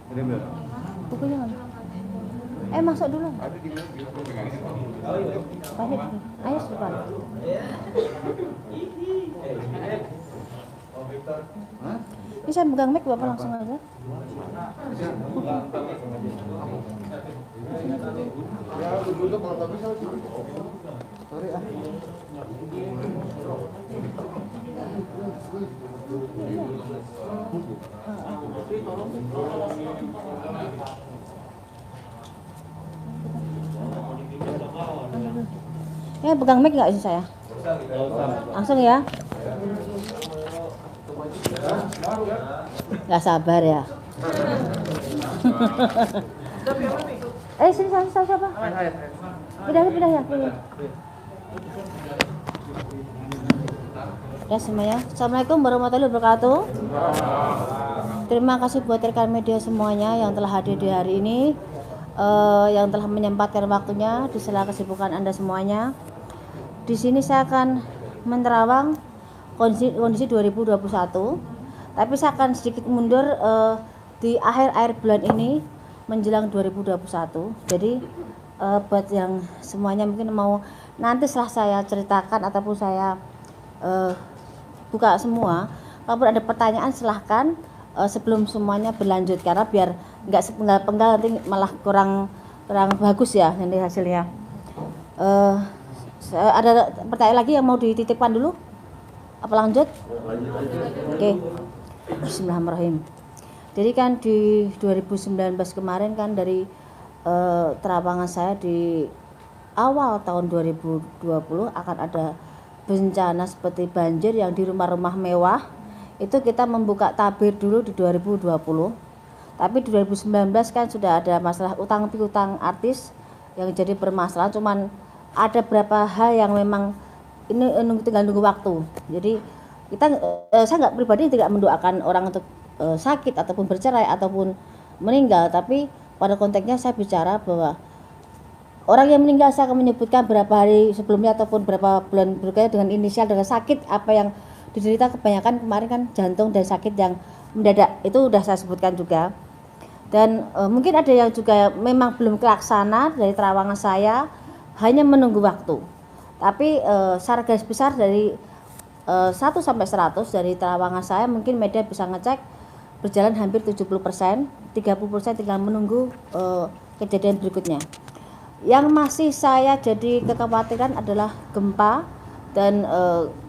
Bukunya mana? Masuk dulu. Balik. Ayo sebentar. Ini saya pegang mic, Bapak langsung aja. Pegang mic nggak sih saya? Langsung ya. Nggak sabar ya. Sini siapa? Pindah ya. Ya semuanya. Assalamualaikum warahmatullahi wabarakatuh. Terima kasih buat rekan media semuanya yang telah hadir di hari ini, yang telah menyempatkan waktunya di sela kesibukan Anda semuanya. Di sini saya akan menerawang kondisi 2021, tapi saya akan sedikit mundur di akhir bulan ini menjelang 2021. Jadi buat yang semuanya mungkin mau nanti setelah saya ceritakan ataupun saya buka semua, kalau ada pertanyaan silahkan sebelum semuanya berlanjut, karena biar nggak sepenggal-penggal nanti malah kurang bagus ya nanti hasilnya. Ada pertanyaan lagi yang mau dititipkan dulu? Apa lanjut? Oke. Bismillahirrahmanirrahim. Jadi kan di 2019 kemarin kan dari terawangan saya di awal tahun 2020 akan ada bencana seperti banjir yang di rumah-rumah mewah. Itu kita membuka tabir dulu di 2020. Tapi di 2019 kan sudah ada masalah utang piutang artis yang jadi permasalahan. Cuman ada beberapa hal yang memang ini tinggal nunggu waktu. Jadi saya nggak pribadi tidak mendoakan orang untuk sakit ataupun bercerai ataupun meninggal, tapi pada konteksnya saya bicara bahwa orang yang meninggal saya akan menyebutkan berapa hari sebelumnya ataupun berapa bulan berikutnya dengan inisial dengan sakit apa yang diderita. Kebanyakan kemarin kan jantung dan sakit yang mendadak, itu udah saya sebutkan juga. Dan mungkin ada yang juga memang belum terlaksana dari terawangan saya, hanya menunggu waktu. Tapi secara garis besar dari 1 sampai 100 dari terawangan saya mungkin media bisa ngecek berjalan hampir 70%, 30% tinggal menunggu kejadian berikutnya. Yang masih saya jadi kekhawatiran adalah gempa dan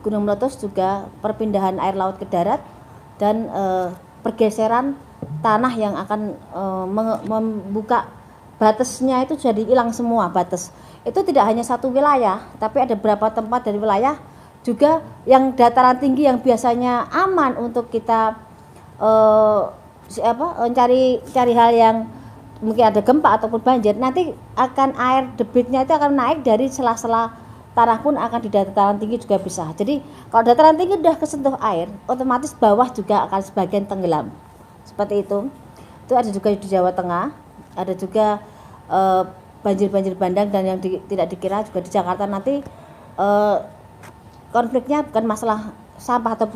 gunung meletus, juga perpindahan air laut ke darat dan pergeseran tanah yang akan membuka batasnya itu jadi hilang semua batas. Itu tidak hanya satu wilayah, tapi ada beberapa tempat dari wilayah juga yang dataran tinggi yang biasanya aman untuk kita cari hal yang mungkin ada gempa ataupun banjir, nanti akan air debitnya itu akan naik dari sela-sela tanah pun akan di dataran tinggi juga bisa. Jadi kalau dataran tinggi udah kesentuh air, otomatis bawah juga akan sebagian tenggelam. Seperti itu. Itu ada juga di Jawa Tengah, ada juga banjir bandang, dan yang tidak dikira juga di Jakarta nanti konfliknya bukan masalah sampah atau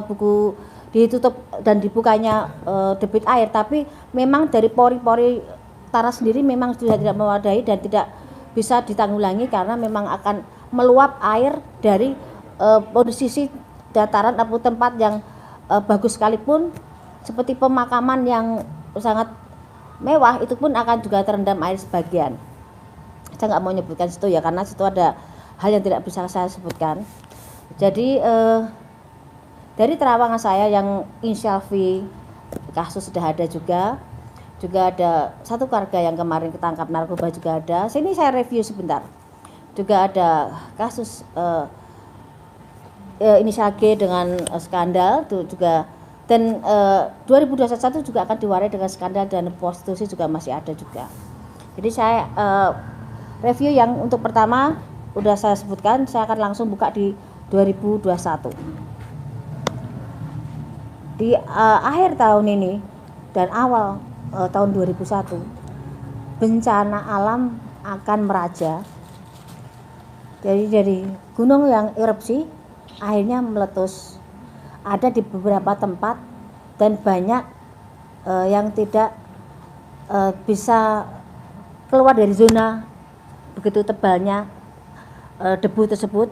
buku ditutup dan dibukanya debit air, tapi memang dari pori-pori tanah sendiri memang sudah tidak memadai dan tidak bisa ditanggulangi karena memang akan meluap air dari posisi dataran atau tempat yang bagus sekalipun seperti pemakaman yang sangat mewah, itu pun akan juga terendam air sebagian. Saya nggak mau menyebutkan situ ya, karena situ ada hal yang tidak bisa saya sebutkan. Jadi dari terawangan saya yang inisial V kasus sudah ada juga ada satu keluarga yang kemarin ketangkap narkoba juga ada. Sini saya review sebentar. Juga ada kasus inisial G dengan skandal itu juga. Dan 2021 juga akan diwarai dengan skandal dan prostitusi juga masih ada juga. Jadi saya review yang untuk pertama udah saya sebutkan, saya akan langsung buka di 2021. Di akhir tahun ini dan awal tahun 2001, bencana alam akan meraja. Jadi dari gunung yang erupsi akhirnya meletus. Ada di beberapa tempat dan banyak yang tidak bisa keluar dari zona begitu tebalnya debu tersebut,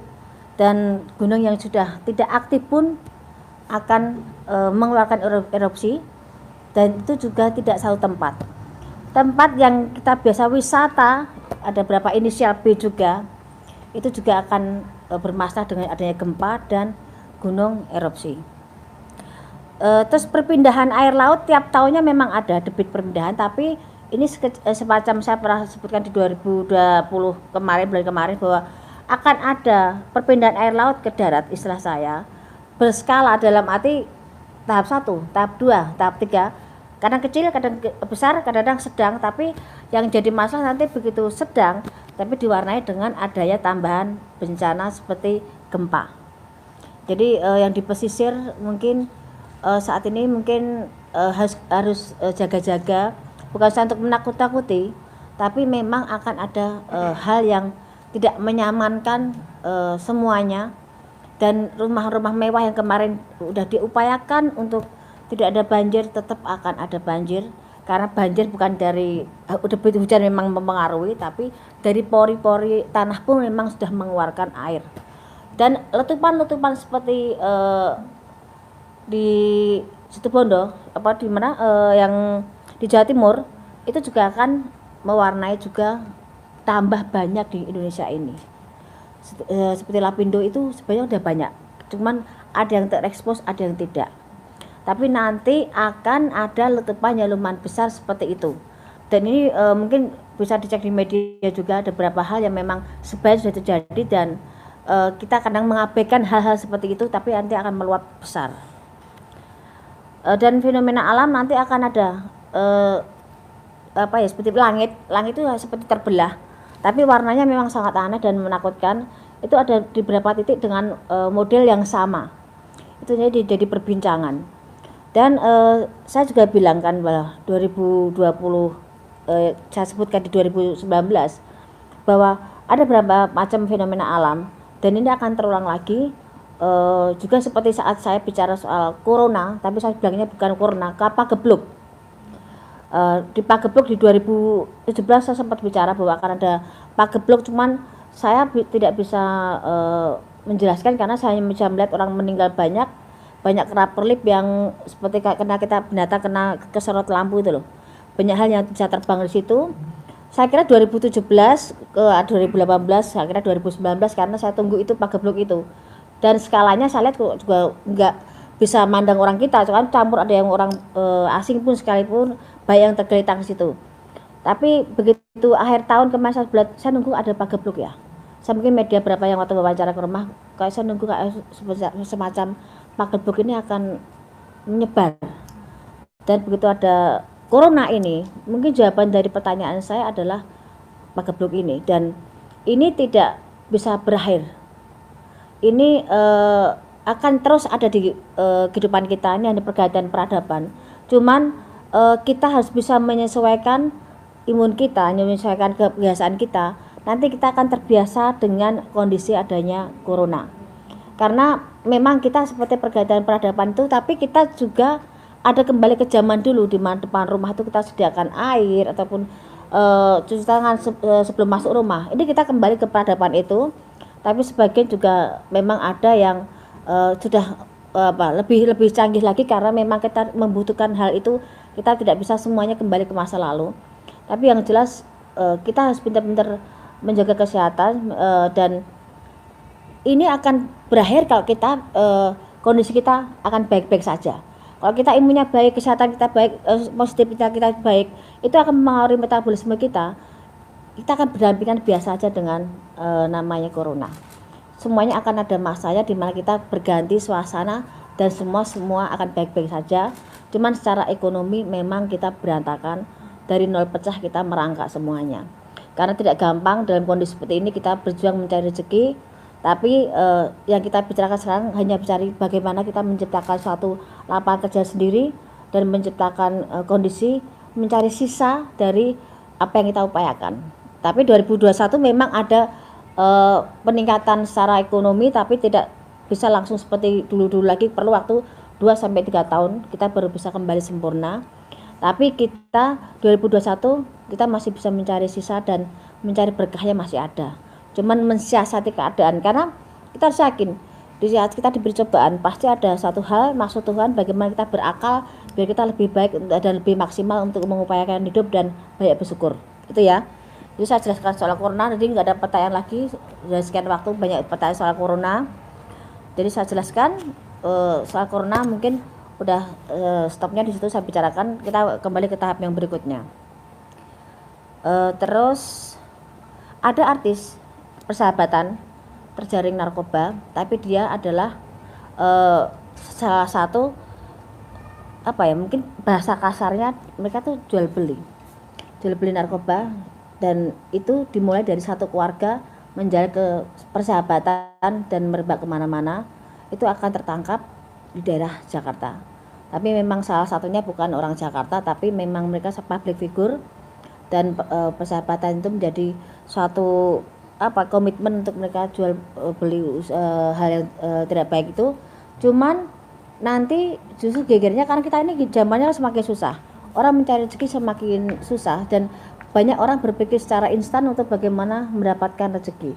dan gunung yang sudah tidak aktif pun akan mengeluarkan erupsi, dan itu juga tidak satu tempat. Tempat yang kita biasa wisata, ada beberapa inisial B juga, itu juga akan bermasalah dengan adanya gempa dan gunung erupsi. Terus perpindahan air laut tiap tahunnya memang ada debit perpindahan, tapi ini semacam saya pernah sebutkan di 2020 bulan kemarin bahwa akan ada perpindahan air laut ke darat, istilah saya berskala, dalam arti tahap 1, tahap 2, tahap 3, kadang kecil, kadang besar, kadang sedang, tapi yang jadi masalah nanti begitu sedang tapi diwarnai dengan adanya tambahan bencana seperti gempa. Jadi yang di pesisir mungkin saat ini mungkin harus jaga-jaga, bukan saja untuk menakut-takuti, tapi memang akan ada hal yang tidak menyamankan semuanya. Dan rumah-rumah mewah yang kemarin udah diupayakan untuk tidak ada banjir, tetap akan ada banjir, karena banjir bukan dari debit hujan memang mempengaruhi, tapi dari pori-pori tanah pun memang sudah mengeluarkan air. Dan letupan-letupan seperti di Situbondo, di mana yang di Jawa Timur, itu juga akan mewarnai juga tambah banyak di Indonesia ini. Seperti Lapindo itu sebenarnya udah banyak, cuman ada yang terekspos, ada yang tidak. Tapi nanti akan ada letupan yang lumayan besar seperti itu. Dan ini mungkin bisa dicek di media juga, ada beberapa hal yang memang sebenarnya sudah terjadi, dan kita kadang mengabaikan hal-hal seperti itu, tapi nanti akan meluap besar. Dan fenomena alam nanti akan ada seperti langit itu seperti terbelah, tapi warnanya memang sangat aneh dan menakutkan. Itu ada di beberapa titik dengan model yang sama. Itu jadi perbincangan. Dan saya juga bilang kan bahwa 2020 saya sebutkan di 2019 bahwa ada beberapa macam fenomena alam, dan ini akan terulang lagi. Juga seperti saat saya bicara soal corona, tapi saya bilangnya bukan corona, Pagebluk. Di Pagebluk di 2017 saya sempat bicara bahwa akan ada Pagebluk, cuman saya tidak bisa menjelaskan karena saya hanya bisa melihat orang meninggal banyak kerap perlip yang seperti kena kita binatang kena kesorot lampu itu loh. Banyak hal yang bisa terbang di situ. Saya kira 2017 ke 2018, saya kira 2019, karena saya tunggu itu Pagebluk itu. Dan skalanya saya lihat juga enggak bisa mandang orang kita, kan campur, ada yang orang asing pun sekalipun, baik yang tergeletak di situ. Tapi begitu akhir tahun kemarin saya nunggu ada Pagebluk ya. Saya mungkin media berapa yang waktu wawancara ke rumah, kayak saya nunggu kayak semacam Pagebluk ini akan menyebar. Dan begitu ada corona ini, mungkin jawaban dari pertanyaan saya adalah Pagebluk ini, dan ini tidak bisa berakhir. Ini akan terus ada di kehidupan kita, ini ada pergantian peradaban. Cuman kita harus bisa menyesuaikan imun kita, menyesuaikan kebiasaan kita. Nanti kita akan terbiasa dengan kondisi adanya corona. Karena memang kita seperti pergantian peradaban itu, tapi kita juga ada kembali ke zaman dulu, di mana depan rumah itu kita sediakan air ataupun cuci tangan sebelum masuk rumah. Ini kita kembali ke peradaban itu, tapi sebagian juga memang ada yang sudah lebih canggih lagi, karena memang kita membutuhkan hal itu. Kita tidak bisa semuanya kembali ke masa lalu, tapi yang jelas kita harus pintar-pintar menjaga kesehatan, dan ini akan berakhir kalau kita kondisi kita akan baik-baik saja. Kalau kita imunnya baik, kesehatan kita baik, positivitas kita baik, itu akan mempengaruhi metabolisme kita. Kita akan berdampingan biasa saja dengan namanya corona. Semuanya akan ada masanya di mana kita berganti suasana, dan semua akan baik-baik saja. Cuman secara ekonomi memang kita berantakan, dari nol pecah kita merangkak semuanya. Karena tidak gampang dalam kondisi seperti ini kita berjuang mencari rezeki, tapi yang kita bicarakan sekarang hanya mencari bagaimana kita menciptakan suatu lapangan kerja sendiri, dan menciptakan kondisi mencari sisa dari apa yang kita upayakan. Tapi 2021 memang ada peningkatan secara ekonomi, tapi tidak bisa langsung seperti dulu-dulu lagi, perlu waktu 2-3 tahun kita baru bisa kembali sempurna. Tapi kita 2021 kita masih bisa mencari sisa dan mencari berkahnya masih ada. Cuman mensiasati keadaan, karena kita harus yakin di saat kita diberi cobaan pasti ada satu hal maksud Tuhan bagaimana kita berakal biar kita lebih baik dan lebih maksimal untuk mengupayakan hidup dan banyak bersyukur. Itu ya. Jadi saya jelaskan soal corona, jadi nggak ada pertanyaan lagi. Sudah sekian waktu banyak pertanyaan soal corona. Jadi saya jelaskan soal corona, mungkin udah stopnya di situ saya bicarakan. Kita kembali ke tahap yang berikutnya. Terus ada artis persahabatan terjaring narkoba, tapi dia adalah salah satu mungkin bahasa kasarnya mereka tuh jual beli narkoba, dan itu dimulai dari satu keluarga menjalin ke persahabatan dan merebak kemana-mana. Itu akan tertangkap di daerah Jakarta, tapi memang salah satunya bukan orang Jakarta, tapi memang mereka public figure, dan persahabatan itu menjadi suatu komitmen untuk mereka jual beli hal yang tidak baik itu. Cuman nanti justru gegernya karena kita ini zamannya semakin susah, orang mencari rezeki semakin susah, dan banyak orang berpikir secara instan untuk bagaimana mendapatkan rezeki.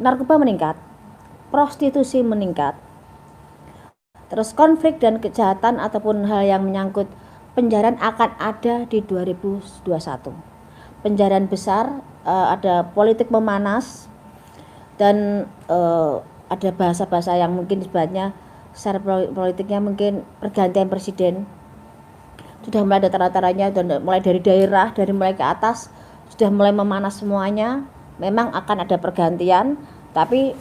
Narkoba meningkat, prostitusi meningkat, terus konflik dan kejahatan ataupun hal yang menyangkut penjarahan akan ada di 2021. Penjarahan besar, ada politik memanas, dan ada bahasa-bahasa yang mungkin sebenarnya secara politiknya mungkin pergantian presiden sudah mulai ada tanda-tandanya, dan mulai dari daerah, dari mulai ke atas sudah mulai memanas semuanya. Memang akan ada pergantian, tapi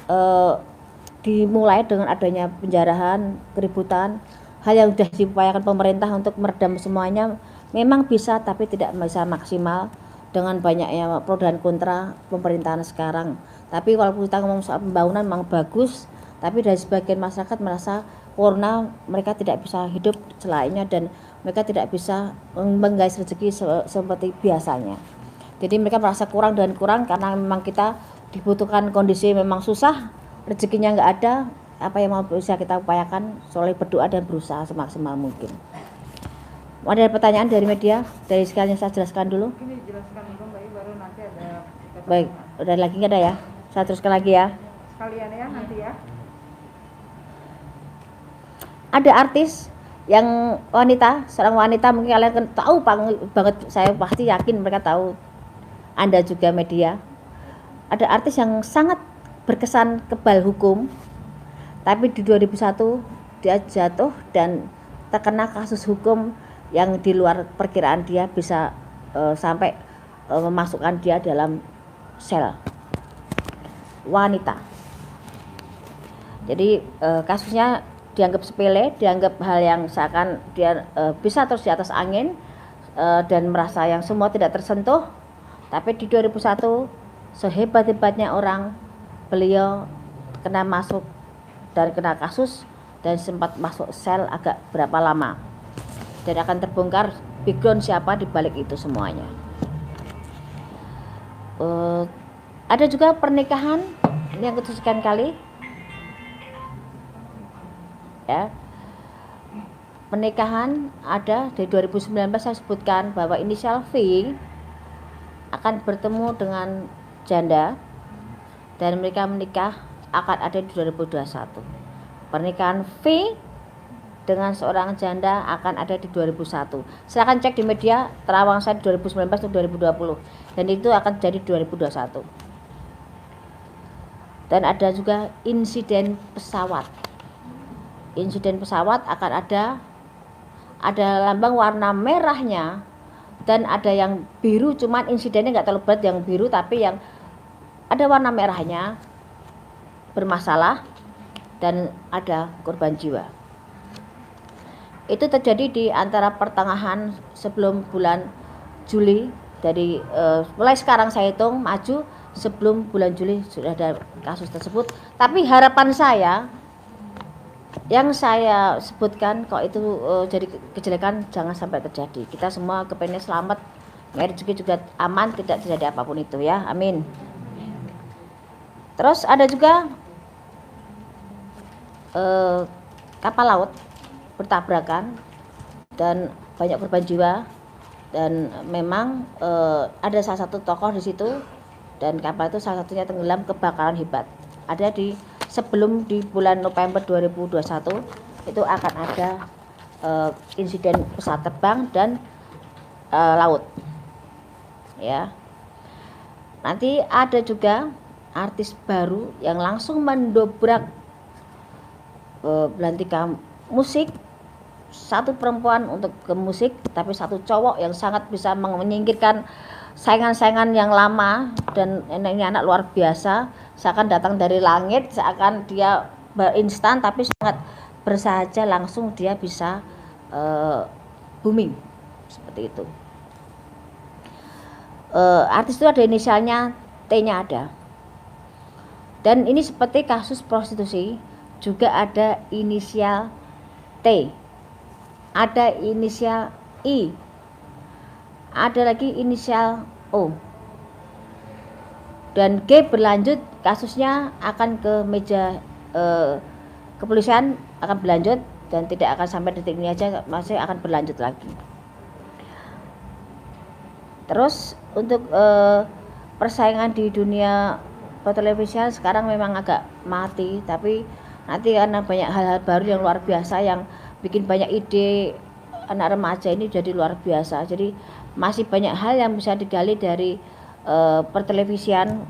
dimulai dengan adanya penjarahan, keributan, hal yang sudah diupayakan pemerintah untuk meredam semuanya memang bisa, tapi tidak bisa maksimal dengan banyaknya pro dan kontra pemerintahan sekarang. Tapi kalau kita ngomong soal pembangunan memang bagus, tapi dari sebagian masyarakat merasa corona mereka tidak bisa hidup selainnya, dan mereka tidak bisa menggais rezeki seperti biasanya. Jadi mereka merasa kurang dan kurang karena memang kita dibutuhkan kondisi memang susah, rezekinya nggak ada. Apa yang mau bisa kita upayakan soleh berdoa dan berusaha semaksimal mungkin. Ada pertanyaan dari media? Dari sekalian saya jelaskan dulu. Ini dijelaskan dulu Mbak, baru nanti ada. Baik, udah lagi nggak ada ya? Saya teruskan lagi ya. Sekalian ya nanti ya. Ada artis yang wanita, seorang wanita, mungkin kalian tahu banget, saya pasti yakin mereka tahu. Anda juga media. Ada artis yang sangat berkesan kebal hukum, tapi di 2001 dia jatuh dan terkena kasus hukum yang di luar perkiraan dia, bisa sampai memasukkan dia dalam sel. Wanita. Jadi kasusnya dianggap sepele, dianggap hal yang seakan dia bisa terus di atas angin, dan merasa yang semua tidak tersentuh. Tapi di 2001 sehebat-hebatnya orang, beliau kena masuk dan kena kasus dan sempat masuk sel agak berapa lama, dan akan terbongkar background siapa di balik itu semuanya. Ada juga pernikahan ini yang kesekian kali ya, pernikahan ada di 2019. Saya sebutkan bahwa inisial V akan bertemu dengan janda dan mereka menikah akan ada di 2021. Pernikahan V dengan seorang janda akan ada di 2001. Silakan cek di media terawang saya 2019 atau 2020, dan itu akan jadi 2021. Dan ada juga insiden pesawat. Insiden pesawat akan ada lambang warna merahnya dan ada yang biru, cuman insidennya nggak terlalu berat yang biru, tapi yang ada warna merahnya bermasalah dan ada korban jiwa. Itu terjadi di antara pertengahan sebelum bulan Juli. Dari mulai sekarang saya hitung maju, sebelum bulan Juli sudah ada kasus tersebut. Tapi harapan saya yang saya sebutkan, kok itu jadi kejelekan jangan sampai terjadi. Kita semua kepengen selamat, rezeki juga aman, tidak terjadi apapun itu ya, amin. Terus ada juga kapal laut bertabrakan dan banyak korban jiwa. Dan memang ada salah satu tokoh di situ, dan kapal itu salah satunya tenggelam kebakaran hebat. Ada sebelum di bulan November 2021 itu akan ada insiden pesawat terbang dan laut. Ya. Nanti ada juga artis baru yang langsung mendobrak belantika musik. Satu perempuan untuk ke musik, tapi satu cowok yang sangat bisa menyingkirkan saingan-saingan yang lama. Dan ini anak luar biasa, seakan datang dari langit, seakan dia berinstan, tapi sangat bersahaja, langsung dia bisa booming seperti itu. Artis itu ada inisialnya, T-nya ada. Dan ini seperti kasus prostitusi, juga ada inisial T, ada inisial I, ada lagi inisial O, dan G berlanjut, kasusnya akan ke meja kepolisian, akan berlanjut dan tidak akan sampai detik ini aja, masih akan berlanjut lagi. Terus untuk persaingan di dunia pertelevisian sekarang memang agak mati, tapi nanti karena banyak hal-hal baru yang luar biasa yang bikin banyak ide anak remaja ini jadi luar biasa. Jadi masih banyak hal yang bisa digali dari pertelevisian,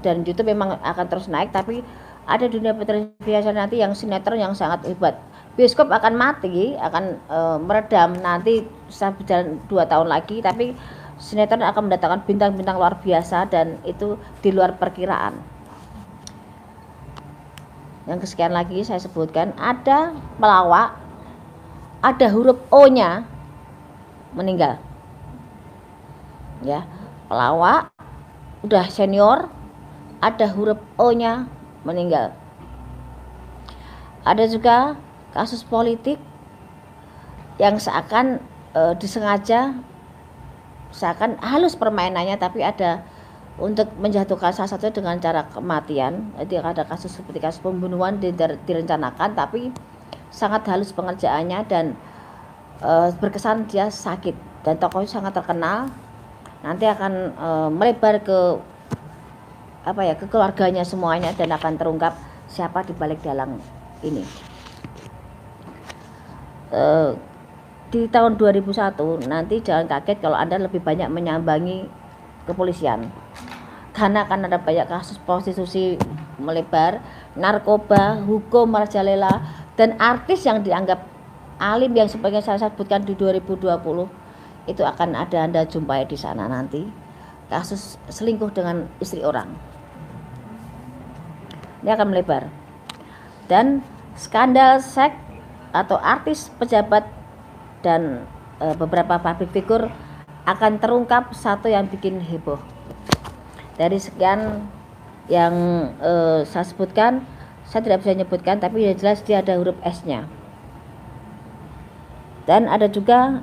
dan YouTube memang akan terus naik, tapi ada dunia pertelevisian nanti yang sinetron yang sangat hebat. Bioskop akan mati, akan meredam nanti bisa berjalan 2 tahun lagi, tapi sinetron akan mendatangkan bintang-bintang luar biasa dan itu di luar perkiraan. Yang kesekian lagi saya sebutkan, ada pelawak, ada huruf O-nya meninggal. Ya, pelawak udah senior, ada huruf O-nya meninggal. Ada juga kasus politik yang seakan disengaja, seakan halus permainannya, tapi ada untuk menjatuhkan salah satu dengan cara kematian. Jadi ada kasus seperti kasus pembunuhan direncanakan, tapi sangat halus pengerjaannya dan berkesan dia sakit, dan tokohnya sangat terkenal. Nanti akan melebar ke ke keluarganya semuanya, dan akan terungkap siapa di balik dalang ini. Di tahun 2001 nanti jangan kaget kalau Anda lebih banyak menyambangi kepolisian, karena akan ada banyak kasus prostitusi melebar, narkoba, hukum merajalela, dan artis yang dianggap alim yang sebagai saya sebutkan di 2020 itu akan ada Anda jumpai di sana nanti. Kasus selingkuh dengan istri orang ini akan melebar, dan skandal seks atau artis, pejabat, dan beberapa public figure akan terungkap, satu yang bikin heboh. Dari sekian yang saya sebutkan, saya tidak bisa menyebutkan, tapi yang jelas dia ada huruf S-nya. Dan ada juga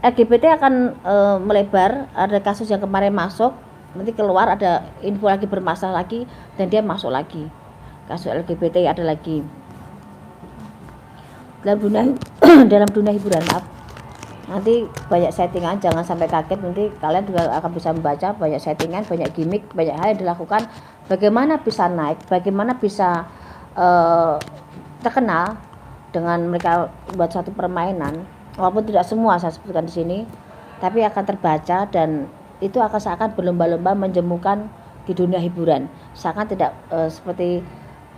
LGBT akan melebar. Ada kasus yang kemarin masuk, nanti keluar ada info lagi bermasalah lagi, dan dia masuk lagi. Kasus LGBT ada lagi. Dalam dunia hiburan, maaf, nanti banyak settingan, jangan sampai kaget. Nanti kalian juga akan bisa membaca banyak settingan, banyak gimmick, banyak hal yang dilakukan. Bagaimana bisa naik, bagaimana bisa terkenal dengan mereka buat satu permainan. Walaupun tidak semua saya sebutkan di sini, tapi akan terbaca, dan itu akan seakan berlomba-lomba menjemukan di dunia hiburan. Seakan tidak seperti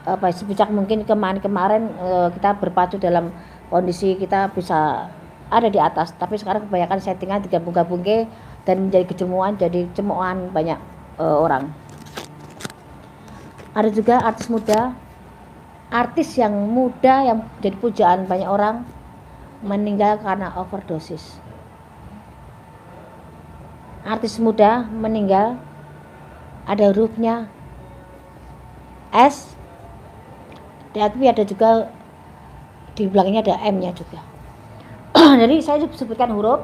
sebijak mungkin kemarin kita berpacu dalam kondisi kita bisa ada di atas, tapi sekarang kebanyakan settingan digabung-gabungke dan menjadi kejemuan, jadi cemoan banyak orang. Ada juga artis muda, artis yang muda yang jadi pujaan banyak orang meninggal karena overdosis. Artis muda meninggal, ada hurufnya S, tapi ada juga di belakangnya ada M-nya juga. Jadi saya sebutkan huruf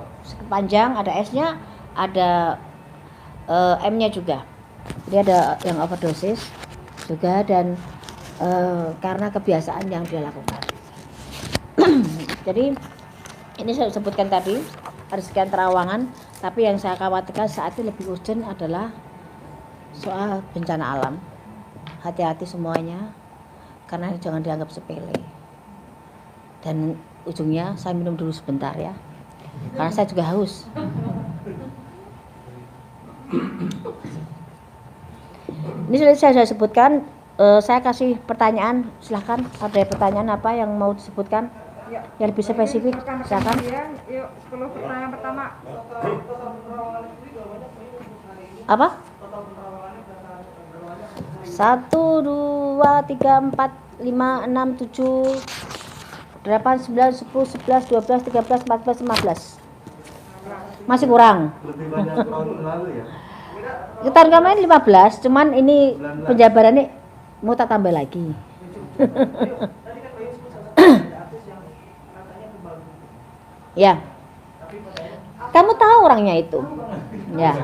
panjang, ada S-nya, ada M-nya juga. Jadi ada yang overdosis juga, dan karena kebiasaan yang dia lakukan. Jadi Ini saya sebutkan tadi ada sekian terawangan, tapi yang saya khawatirkan saat ini lebih urgent adalah soal bencana alam. Hati-hati semuanya, karena jangan dianggap sepele. Dan ujungnya saya minum dulu sebentar ya, karena saya juga haus. Ini sudah saya sebutkan. Saya kasih pertanyaan, silahkan. Ada pertanyaan apa yang mau disebutkan? Ya. Yang lebih spesifik, silakan. Yuk, 10 pertanyaan pertama. Apa? 1, 2, 3, 4, 5, 6, 7, 8, 9, 10, 11, 12, 13, 14, 15. Masih kurang. Lebih banyak tahun lalu ya. Tahun kemarin 15, cuman ini penjabarannya mau tak tambah lagi. Ya. Kamu tahu orangnya itu. Ya.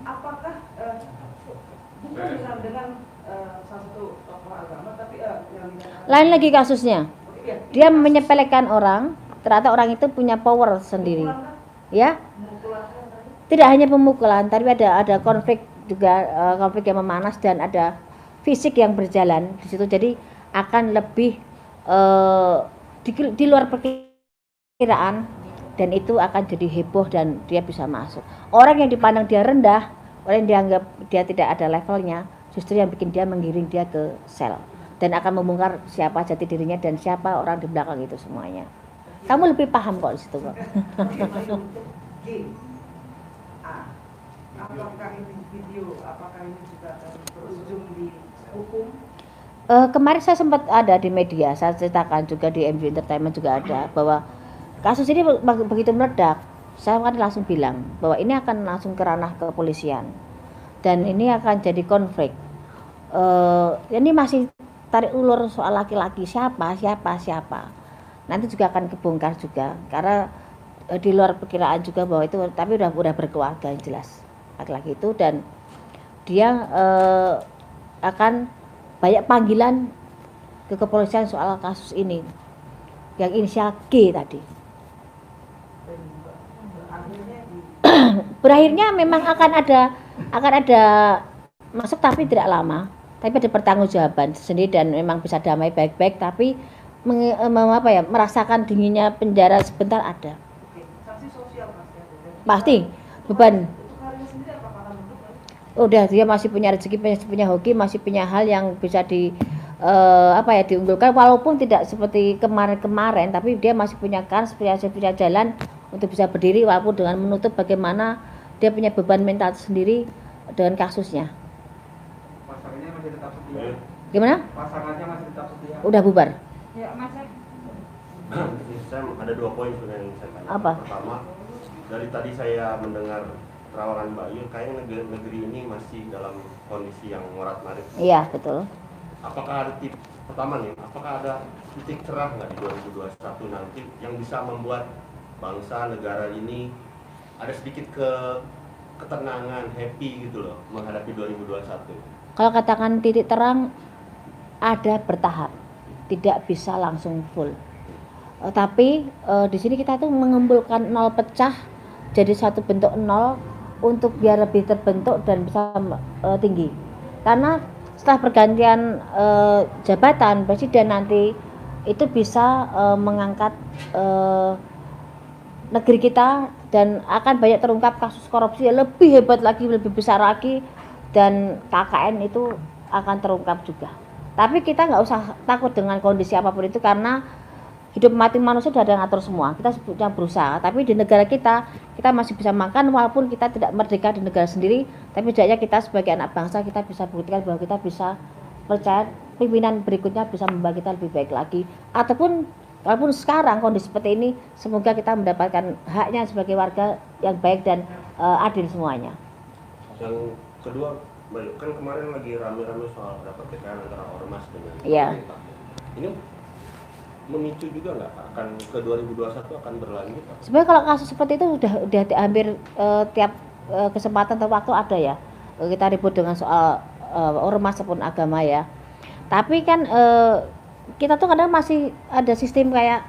Apakah bukan dengan satu tokoh agama tapi yang Lain lagi kasusnya. Dia menyepelekan orang, ternyata orang itu punya power sendiri. Ya. Tidak hanya pemukulan, tapi ada konflik juga, konflik yang memanas dan ada fisik yang berjalan di situ. Jadi akan lebih di luar perkiraan, dan itu akan jadi heboh dan dia bisa masuk. Orang yang dipandang dia rendah, orang yang dianggap dia tidak ada levelnya, justru yang bikin dia menggiring dia ke sel dan akan membongkar siapa jati dirinya dan siapa orang di belakang itu semuanya. Kamu lebih paham kok di situ kok. G. A. Apakah ini video, apakah ini juga akan berujung di hukum? Kemarin saya sempat ada di media, saya ceritakan juga di MG Entertainment juga ada bahwa kasus ini begitu meledak, saya kan langsung bilang bahwa ini akan langsung ke ranah kepolisian dan ini akan jadi konflik. Ini masih tarik ulur soal laki-laki siapa. Nanti juga akan kebongkar juga karena di luar perkiraan juga bahwa itu, tapi udah berkeluarga yang jelas laki-laki itu, dan dia akan banyak panggilan ke kepolisian soal kasus ini yang inisial G tadi. Berakhirnya memang akan ada masuk, tapi tidak lama, tapi ada pertanggungjawaban sendiri dan memang bisa damai baik-baik, tapi merasakan dinginnya penjara sebentar ada. Sanksi sosial Pasti beban. untuk karirnya sendiri apakah akan mendukung? Udah, dia masih punya rezeki, masih punya hoki, masih punya hal yang bisa diunggulkan, walaupun tidak seperti kemarin-kemarin, tapi dia masih punya kans, punya jalan untuk bisa berdiri walaupun dengan menutup bagaimana dia punya beban mental sendiri dengan kasusnya. Pasangannya masih tetap setia. Gimana? Pasangannya masih tetap setia. Udah bubar. Ya, Mas. Saya ada 2 poin sebenarnya yang saya tanya. Apa? Pertama, dari tadi saya mendengar terawangan Mbak Yul, kayaknya negeri ini masih dalam kondisi yang morat-marit. Iya, betul. Apakah ada pertama nih, apakah ada titik cerah nggak di 2021 nanti yang bisa membuat bangsa negara ini ada sedikit ketenangan, happy gitu loh menghadapi 2021? Kalau katakan titik terang, ada bertahap, tidak bisa langsung full. Tapi di sini kita tuh mengumpulkan nol pecah jadi satu bentuk nol untuk biar lebih terbentuk dan bisa tinggi. Karena setelah pergantian jabatan presiden nanti itu bisa mengangkat negeri kita, dan akan banyak terungkap kasus korupsi yang lebih hebat lagi, lebih besar lagi, dan KKN itu akan terungkap juga. Tapi kita nggak usah takut dengan kondisi apapun itu, karena hidup mati manusia sudah ada yang ngatur semua. Kita sebutnya berusaha, tapi di negara kita masih bisa makan walaupun kita tidak merdeka di negara sendiri, tapi setidaknya kita sebagai anak bangsa kita bisa buktikan bahwa kita bisa percaya pimpinan berikutnya bisa membawa kita lebih baik lagi. Ataupun walaupun sekarang kondisi seperti ini, semoga kita mendapatkan haknya sebagai warga yang baik dan adil semuanya. Yang kedua, kan kemarin lagi rame-rame soal rapat PKN antara ormas dengan Iya. pemerintah. Ini memicu juga nggak akan ke 2021 akan berlanjut? Sebenarnya kalau kasus seperti itu udah hampir tiap kesempatan atau waktu ada ya, kita ribut dengan soal ormas ataupun agama ya. Tapi kan kita tuh kadang masih ada sistem kayak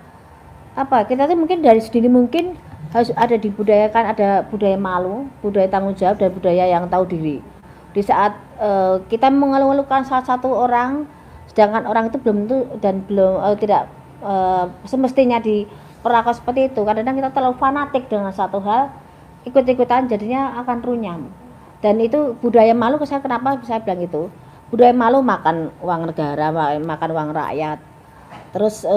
apa kita tuh mungkin dari sedini mungkin harus ada dibudayakan, ada budaya malu, budaya tanggung jawab, dan budaya yang tahu diri. Di saat kita mengeluh-elukan salah satu orang, sedangkan orang itu belum tentu dan belum tidak semestinya diperlakukan seperti itu. Kadang-kadang kita terlalu fanatik dengan satu hal, ikut-ikutan jadinya akan runyam. Dan itu budaya malu, saya kenapa saya bilang itu? Budaya malu makan uang negara, makan uang rakyat. Terus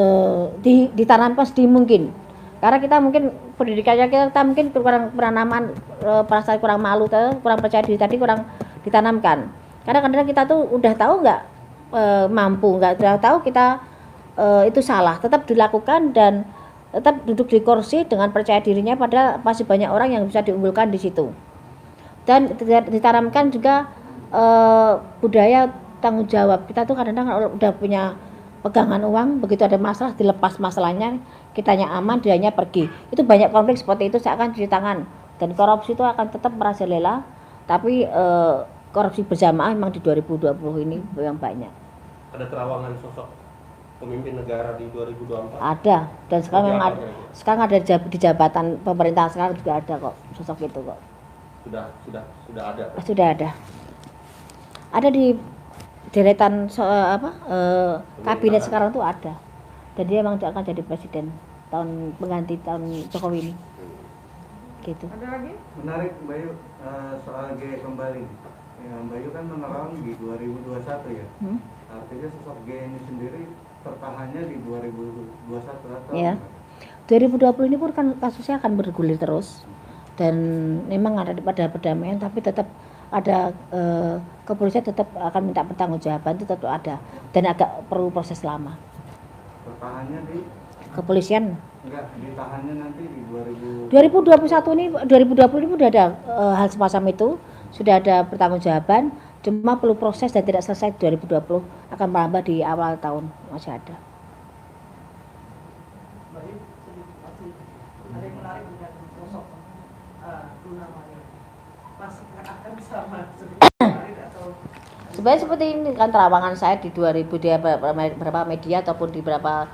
ditanamkan sedini mungkin. Karena kita mungkin pendidikannya kita mungkin kurang penanaman perasaan kurang malu, kurang percaya diri tadi kurang ditanamkan. Karena kadang-kadang kita tuh udah tahu nggak mampu, nggak udah tahu kita itu salah, tetap dilakukan dan tetap duduk di kursi dengan percaya dirinya, padahal masih banyak orang yang bisa diunggulkan di situ. Dan ditanamkan juga budaya tanggung jawab. Kita tuh kadang-kadang udah punya pegangan uang, begitu ada masalah dilepas masalahnya, kitanya aman, dianya pergi. Itu banyak konflik seperti itu seakan cuci tangan, dan korupsi itu akan tetap merajalela. Tapi korupsi berjamaah memang di 2020 ini yang banyak. Ada terawangan sosok pemimpin negara di 2024? Ada, dan sekarang memang ada, sekarang ada di jabatan pemerintahan sekarang juga ada kok sosok itu kok. Sudah ada. Sudah ada. Ada di deretan kabinet sekarang tuh ada. Dan dia memang akan jadi presiden tahun pengganti tahun Jokowi ini. Gitu. Ada lagi? Menarik Mbak Yu, soal G kembali. Ya, Mbak Yu kan menerang di 2021 ya. Artinya sosok G ini sendiri tertahannya di 2021 atau? Ya. 2020 ini pun kan kasusnya akan bergulir terus. Dan memang ada pada perdamaian, tapi tetap ada kepolisian tetap akan minta pertanggungjawaban, itu tetap ada, dan agak perlu proses lama. Tertahannya di Kepolisian enggak ditahannya nanti di 2021 ini 2020 ini sudah ada hal semacam itu, sudah ada pertanggungjawaban, cuma perlu proses dan tidak selesai 2020, akan melambat di awal tahun masih ada. Baik, masih ada yang menarik dengan sosok Luna Maya. Masih akan sama seperti kemarin atau Sebenarnya seperti ini kan terawangan saya di 2000 di beberapa media ataupun di beberapa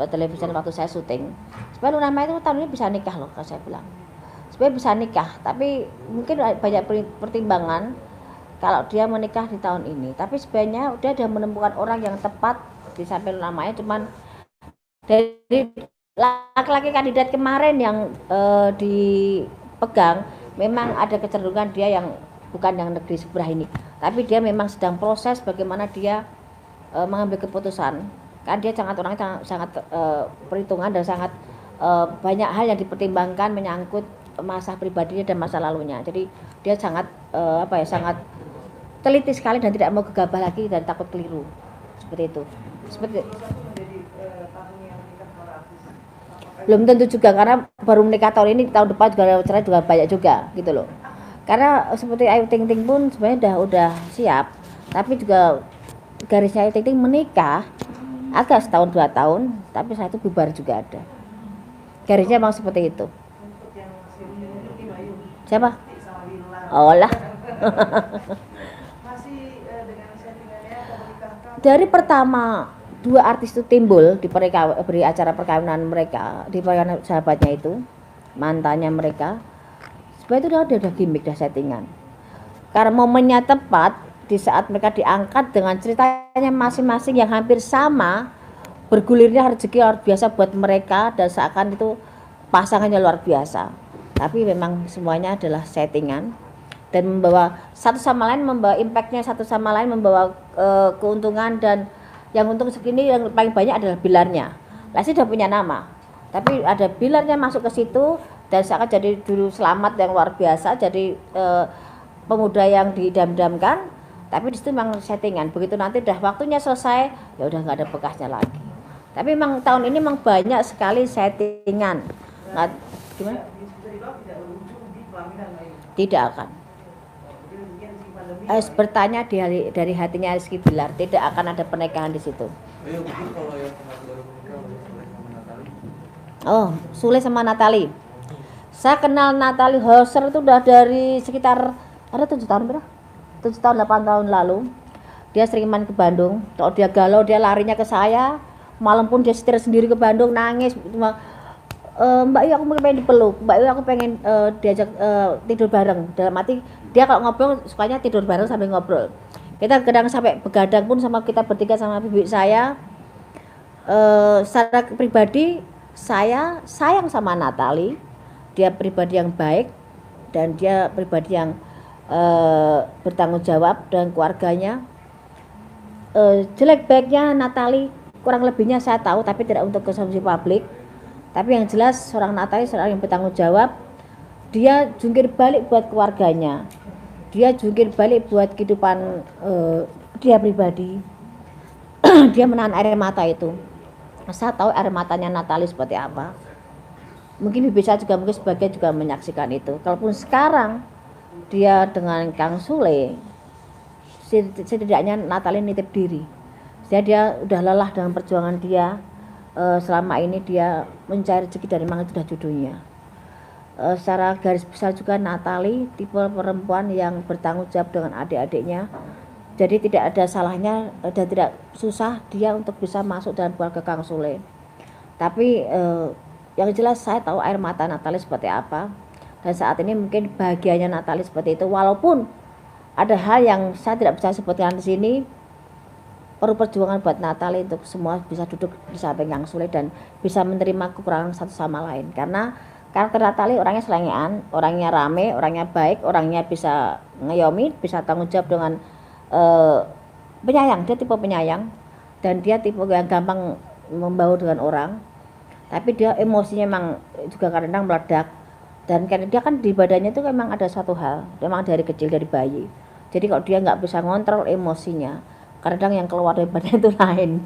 televisi waktu saya syuting. Sebenarnya Luna Maya itu tahun ini bisa nikah loh, kalau saya bilang. Sebenarnya bisa nikah, tapi mungkin banyak pertimbangan kalau dia menikah di tahun ini. Tapi sebenarnya dia sudah menemukan orang yang tepat di samping Luna Maya, cuman dari laki-laki kandidat kemarin yang dipegang memang ada kecenderungan dia yang bukan yang negeri sebelah ini, tapi dia memang sedang proses bagaimana dia mengambil keputusan. Kan dia sangat orangnya sangat perhitungan dan sangat banyak hal yang dipertimbangkan menyangkut masa pribadinya dan masa lalunya. Jadi dia sangat sangat teliti sekali dan tidak mau gegabah lagi dan takut keliru seperti itu. Seperti menjadi tahun yang menikah para artis. belum tentu juga, karena baru menikah tahun ini, tahun depan juga cerai juga banyak juga gitu loh. Karena seperti Ayu Ting Ting pun sebenarnya udah siap, tapi juga garisnya Ayu Ting Ting menikah agak setahun 2 tahun, tapi setelah itu bubar juga ada. Garisnya memang seperti itu. Untuk yang senior seperti Bayu. Siapa? Sama Lila. Oh lah. Masih dengan settingannya atau menikahkan? Dari pertama 2 artis itu timbul di acara perkawinan mereka, di perkawinan sahabatnya itu, mantannya mereka, sebenarnya itu udah gimmick, udah settingan. Karena momennya tepat di saat mereka diangkat dengan ceritanya masing-masing yang hampir sama, bergulirnya rezeki luar biasa buat mereka dan seakan itu pasangannya luar biasa. Tapi memang semuanya adalah settingan dan membawa satu sama lain, membawa impactnya satu sama lain, membawa keuntungan, dan yang untung segini yang paling banyak adalah Bilarnya. Lesti sudah punya nama, tapi ada Bilarnya masuk ke situ dan seakan jadi dulu Selamat yang luar biasa, jadi pemuda yang didam-damkan, tapi di situ memang settingan. Begitu nanti udah waktunya selesai, ya udah nggak ada bekasnya lagi. Tapi memang tahun ini memang banyak sekali settingan. Nggak, gimana? Bisa dibilang tidak berujung di pelaminan Bayu. Tidak akan. Jadi mungkin si pandemi. Harus bertanya dari hatinya Rizky Bilar, tidak akan ada pernikahan di situ. Ayo, mungkin kalau yang baru menikah oleh Sule sama Natali. Oh, Sule sama Natali. Saya kenal Natali Hauser itu udah dari sekitar ada 7 tahun berapa? 7 tahun 8 tahun lalu. Dia sering main ke Bandung. Kalau dia galau dia larinya ke saya. Malam pun dia setir sendiri ke Bandung, nangis. Mbak Yu aku pengen dipeluk, Mbak Yu aku pengen diajak tidur bareng. Dalam arti dia kalau ngobrol sukanya tidur bareng sambil ngobrol. Kita kadang sampai begadang pun sama kita bertiga sama bibi saya. Secara pribadi saya sayang sama Natali. Dia pribadi yang baik dan dia pribadi yang bertanggung jawab dengan keluarganya. Jelek baiknya Natali kurang lebihnya saya tahu, tapi tidak untuk konsumsi publik. Tapi yang jelas seorang Natali seorang yang bertanggung jawab. Dia jungkir balik buat keluarganya, dia jungkir balik buat kehidupan dia pribadi. Dia menahan air mata itu. Saya tahu air matanya Natali seperti apa. Mungkin bibi saya juga mungkin sebagian juga menyaksikan itu. Kalaupun sekarang dia dengan Kang Sule, setidaknya Natali nitip diri. Jadi dia udah lelah dengan perjuangan dia. Selama ini dia mencari rezeki dari mana itu sudah judulnya. Secara garis besar juga Natali tipe perempuan yang bertanggung jawab dengan adik-adiknya. Jadi tidak ada salahnya dan tidak susah dia untuk bisa masuk dalam keluarga Kang Sule. Tapi yang jelas saya tahu air mata Natali seperti apa. Dan saat ini mungkin bahagianya Natali seperti itu. Walaupun ada hal yang saya tidak bisa sebutkan di sini. Perlu perjuangan buat Natali untuk semua bisa duduk di samping Kang Sule dan bisa menerima kekurangan satu sama lain. Karena karakter Natali orangnya selengean, orangnya rame, orangnya baik, orangnya bisa ngayomi, bisa tanggung jawab dengan penyayang. Dia tipe penyayang dan dia tipe yang gampang membaur dengan orang. Tapi dia emosinya memang juga kadang-kadang meledak. Dan karena dia kan di badannya itu memang ada suatu hal, memang dari kecil dari bayi. Jadi kalau dia nggak bisa ngontrol emosinya, kadang yang keluar dari badan itu lain.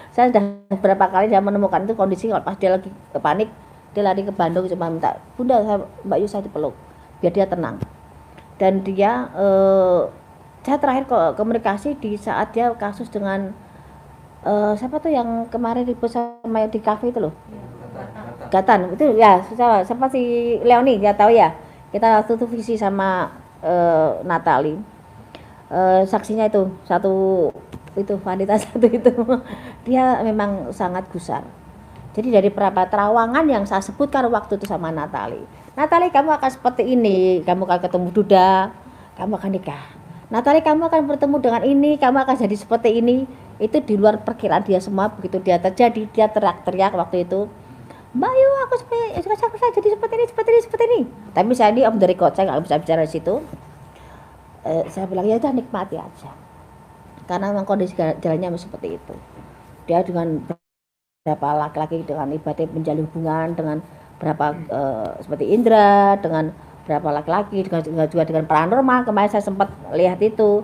Saya sudah beberapa kali saya menemukan itu kondisi kalau pas dia lagi panik, dia lari ke Bandung cuma minta, Bunda Mbak Yu saya dipeluk, biar dia tenang. Dan dia, saya terakhir komunikasi di saat dia kasus dengan siapa tuh yang kemarin ribut sama di kafe itu loh, Gatan itu ya, siapa si Leoni dia tahu ya. Kita waktu itu visi sama Natali. Saksinya itu satu itu wanita satu itu dia memang sangat gusar. Jadi dari beberapa terawangan yang saya sebutkan waktu itu sama Natali, kamu akan seperti ini, kamu akan ketemu Duda, kamu akan nikah. Natali kamu akan bertemu dengan ini, kamu akan jadi seperti ini. Itu di luar perkiraan dia semua. Begitu dia terjadi, dia teriak-teriak waktu itu, Mbak Yu aku saya jadi seperti ini. Tapi saya ini om dari coach, saya nggak bisa bicara di situ. Saya bilang ya udah nikmati aja, karena memang kondisi jalannya seperti itu. Dia dengan berapa laki-laki dengan ibadah menjalin hubungan dengan berapa seperti Indra, dengan berapa laki-laki juga dengan paranormal. Kemarin saya sempat lihat itu.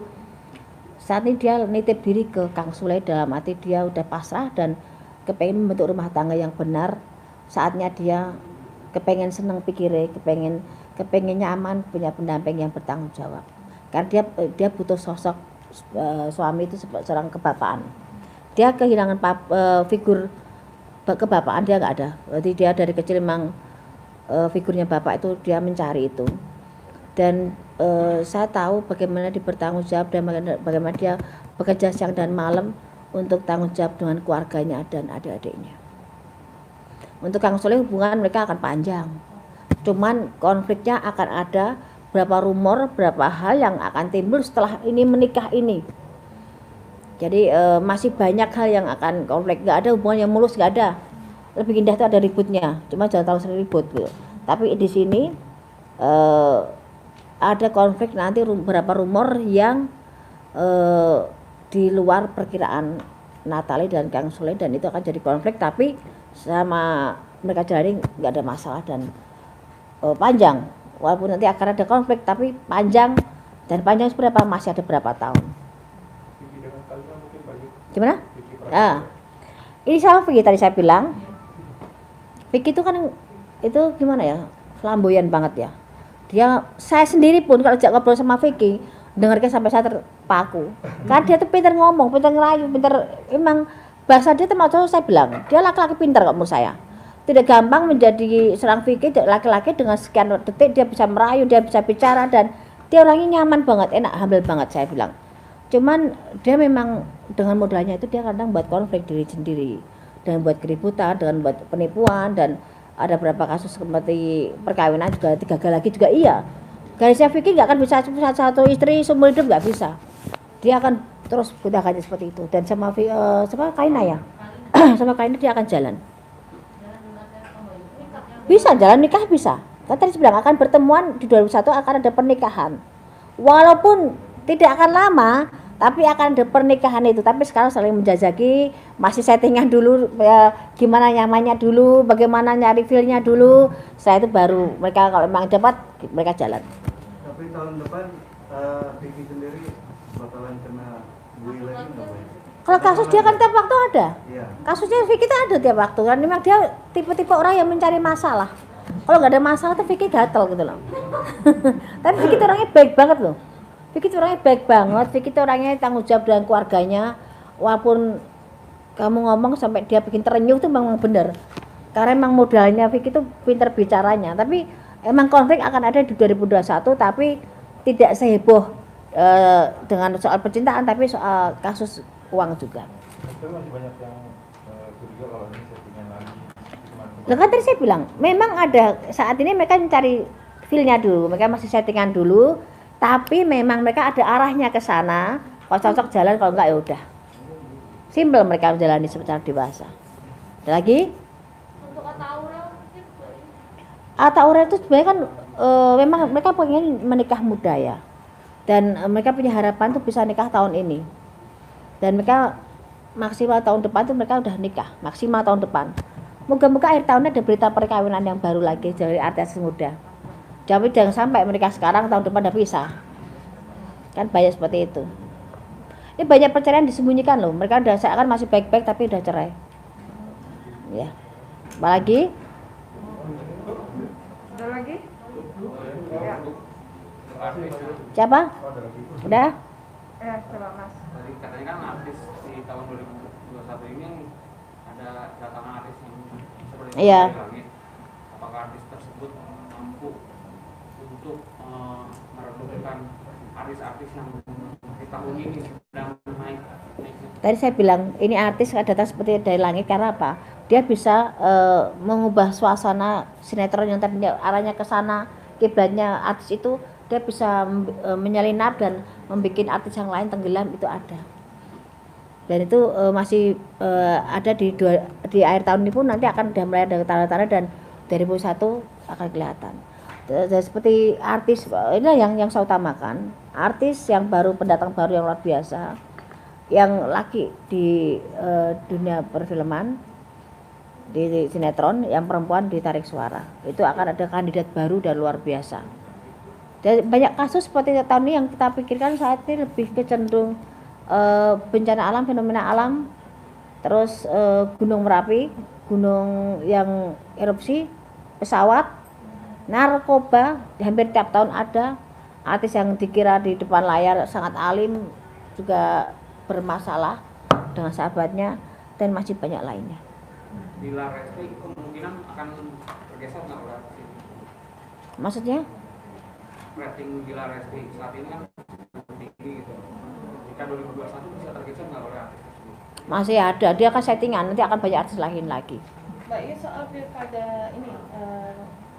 Saat ini dia nitip diri ke Kang Sule dalam arti dia udah pasrah dan kepengen membentuk rumah tangga yang benar. Saatnya dia kepengen seneng pikirnya, kepengen nyaman, punya pendamping yang bertanggung jawab. Karena dia butuh sosok suami itu seorang kebapaan. Dia kehilangan figur kebapaan, dia nggak ada. Berarti dia dari kecil memang figurnya bapak itu dia mencari itu. Dan saya tahu bagaimana dia bertanggung jawab dan bagaimana dia bekerja siang dan malam untuk tanggung jawab dengan keluarganya dan adik-adiknya. Untuk Kang Sule hubungan mereka akan panjang. Cuman konfliknya akan ada, berapa rumor, berapa hal yang akan timbul setelah ini menikah ini. Jadi masih banyak hal yang akan konflik. Nggak ada hubungan yang mulus, nggak ada. Lebih indah itu ada ributnya, cuma jangan terlalu sering ribut gitu. Tapi di sini ada konflik nanti, beberapa rumor yang di luar perkiraan Natali dan Kang Sule, dan itu akan jadi konflik. Tapi sama mereka jalani nggak ada masalah dan panjang. Walaupun nanti akan ada konflik, tapi panjang, dan panjang seberapa masih ada berapa tahun. Gimana? Nah, ini sama Vicky tadi saya bilang. Vicky itu kan itu gimana ya, flamboyan banget ya. Saya sendiri pun kalau ajak ngobrol sama Vicky, dengarnya sampai saya terpaku. Karena dia tuh pintar ngomong, pintar ngerayu, pintar, emang bahasa dia termasuk, saya bilang dia laki-laki pintar kok menurut saya. Tidak gampang menjadi seorang Vicky, laki-laki dengan sekian detik dia bisa merayu, dia bisa bicara, dan dia orangnya nyaman banget, enak, humble banget saya bilang. Cuman dia memang dengan modalnya itu dia kadang buat konflik diri sendiri, dengan buat keributan, dengan buat penipuan, dan ada berapa kasus seperti perkawinan juga gagal lagi juga iya. Garisnya Vicky nggak akan bisa satu istri seumur hidup, nggak bisa. Dia akan terus gunakannya seperti itu. Dan sama sama Kaina ya, sama Kaina dia akan jalan. Bisa jalan nikah bisa. Kan tadi bilang akan bertemuan di 2001 akan ada pernikahan. Walaupun tidak akan lama, tapi akan ada pernikahan itu. Tapi sekarang saling menjajaki, masih settingan dulu ya, gimana nyamannya dulu, bagaimana nyari feel-nya dulu. Setelah itu baru mereka kalau memang cepat mereka jalan. Tapi tahun depan Vicky sendiri bakalan kena bully lagi nggak, Boy? Kalau kasus dia kan tiap waktu ada. Iya. Kasusnya Vicky itu ada tiap waktu. Kan memang dia tipe-tipe orang yang mencari masalah. Kalau nggak ada masalah tuh Vicky gatel gitu loh. Tapi Vicky itu orangnya baik banget loh. Vicky itu orangnya baik banget. Vicky itu orangnya tanggung jawab dengan keluarganya. Walaupun kamu ngomong sampai dia bikin terenyuh tuh memang bener. Karena emang modalnya Vicky itu pinter bicaranya. Tapi emang konflik akan ada di 2021. Tapi tidak seheboh dengan soal percintaan. Tapi soal kasus uang juga. Tapi masih banyak yang curiga kalau ini settingan lagi. Nah, kan tadi saya bilang, memang ada saat ini mereka mencari feel-nya dulu, mereka masih settingan dulu, tapi memang mereka ada arahnya ke sana. Kalau cocok jalan, kalau enggak ya udah. Simpel mereka menjalani secara dewasa. Ada lagi? Untuk Atta Aurel mungkin Atta Aurel itu sebenarnya kan memang mereka pengen menikah muda ya. Dan mereka punya harapan tuh bisa nikah tahun ini. Dan mereka maksimal tahun depan tuh mereka udah nikah, maksimal tahun depan. Moga-moga akhir tahun ada berita perkawinan yang baru lagi dari artis muda. Tapi jangan sampai mereka sekarang tahun depan udah pisah. Kan banyak seperti itu. Ini banyak perceraian disembunyikan loh. Mereka udah seakan masih baik-baik tapi udah cerai. Ya. Apa lagi? ada lagi? Ya, Siapa? Udah? coba Mas. Tadi katanya kan artis di tahun 2021 ini yang ada datangan artis yang seperti Iya. Dari Langit. Apakah artis tersebut mampu untuk meredupkan artis-artis yang di tahun ini sedang naik? Tadi saya bilang ini artis datang seperti dari langit karena apa? Dia bisa mengubah suasana sinetron yang tadinya arahnya ke sana, kiblatnya artis itu dia bisa menyelinap dan membuat artis yang lain tenggelam, itu ada. Dan itu masih ada di akhir tahun ini pun nanti akan sudah mulai ada tanda-tanda dan 2001 akan kelihatan. Dan seperti artis ini yang saya utamakan, artis yang baru, pendatang baru yang luar biasa, yang laki di dunia perfilman, di sinetron, yang perempuan ditarik suara. Itu akan ada kandidat baru dan luar biasa. Dan banyak kasus seperti tahun ini yang kita pikirkan saat ini lebih kecenderung bencana alam, fenomena alam, terus gunung Merapi, gunung yang erupsi, pesawat, narkoba, hampir tiap tahun ada. Artis yang dikira di depan layar sangat alim juga bermasalah dengan sahabatnya, dan masih banyak lainnya. Bila Resti kemungkinan akan bergeser nggak oleh artis ini? Maksudnya? Rating Bila Resti saat ini kan tinggi gitu. Jika 2021 bisa tergeser nggak oleh artis tersebut? Masih ada, dia akan settingan, nanti akan banyak artis lain lagi. Mbak, ini soal pilkada ini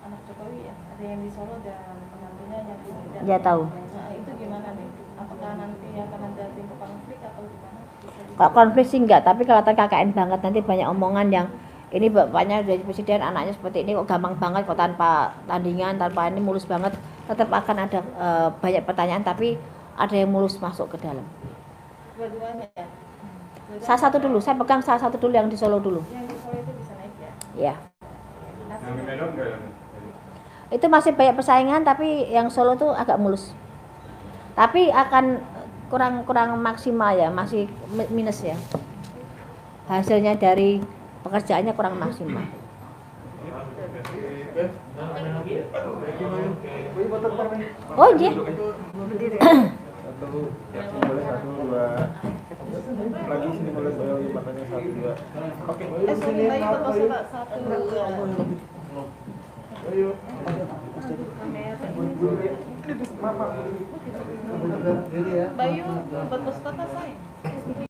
anak Jokowi ya, ada yang di Solo dan penantunya yang di Medan. Ya tahu. Nah, itu gimana nih? Apakah nanti akan ada timbul konflik atau gimana? Kalau konflik sih enggak, tapi kelihatan KKN banget, nanti banyak omongan yang ini bapaknya dari presiden, anaknya seperti ini kok gampang banget, kok tanpa tandingan, tanpa ini mulus banget. Tetap akan ada banyak pertanyaan, tapi ada yang mulus masuk ke dalam. Dua-duanya ya? Salah satu dulu, saya pegang salah satu dulu yang di Solo dulu. Yang di Solo itu bisa naik ya? Ya, Yang di Medan enggak yang itu masih banyak persaingan, tapi yang Solo tuh agak mulus. Tapi akan kurang maksimal ya, masih minus ya. Hasilnya dari pekerjaannya kurang maksimal. Oh iya. boleh 1, 2 lagi sini boleh matanya 1, 2. Oke. Sorry, Mbak, foto satu, dua. Ayo. Bayu, buat poster saya.